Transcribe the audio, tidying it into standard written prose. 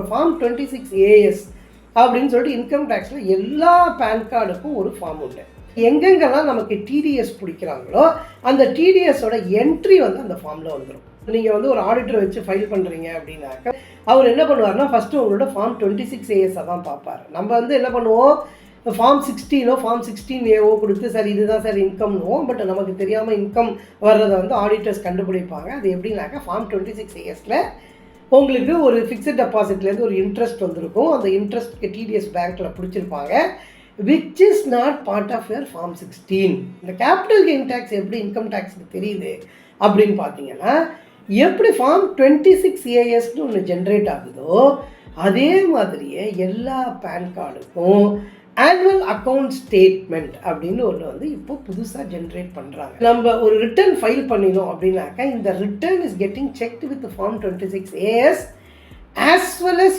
Form 26AS அப்படின்னு சொல்லிட்டு income டேக்ஸில் எல்லா பேன் கார்டுக்கும் ஒரு ஃபார்ம் உண்டு. எங்கெங்கெல்லாம் நமக்கு டிடிஎஸ் பிடிக்கிறாங்களோ அந்த டிடிஎஸோட என்ட்ரி வந்து அந்த ஃபார்மில் வந்துடும். நீங்கள் வந்து ஒரு ஆடிட்டரை வச்சு ஃபைல் பண்ணுறீங்க அப்படின்னாக்க அவர் என்ன பண்ணுவார்னா ஃபஸ்ட்டு உங்களோட ஃபார்ம் 26ASஸை தான் பார்ப்பார். நம்ம வந்து என்ன பண்ணுவோம், ஃபார்ம் 16 ஃபார்ம் 16A கொடுத்து சார் இதுதான் சார் இன்கம்னுவோம். பட் நமக்கு தெரியாமல் இன்கம் வர்றதை வந்து ஆடிட்டர்ஸ் கண்டுபிடிப்பாங்க. அது எப்படின்னாக்கா ஃபார்ம் 26ASல உங்களுக்கு ஒரு ஃபிக்ஸட் டெபாசிட்லேருந்து ஒரு இன்ட்ரெஸ்ட் வந்திருக்கும். அந்த இன்ட்ரெஸ்ட்க்கு டிடிஎஸ் பேங்க்கில் பிடிச்சிருப்பாங்க, which is not part of your form 16. இந்த கேபிட்டல் கெயின் டேக்ஸ் எப்படி இன்கம் டேக்ஸுக்கு தெரியுது அப்படின்னு பார்த்தீங்கன்னா, எப்படி ஃபார்ம் 26ASன்னு ஒன்று ஜென்ரேட் ஆகுதோ அதே மாதிரியே எல்லா பேன் கார்டுக்கும் ஆனுவல் அக்கௌண்ட் ஸ்டேட்மெண்ட் அப்படின்னு ஒன்று வந்து இப்போ புதுசாக ஜென்ரேட் பண்ணுறாங்க. நம்ம ஒரு ரிட்டர்ன் ஃபைல் பண்ணினோம் அப்படின்னாக்கா இந்த return is getting checked with form 26AS as well as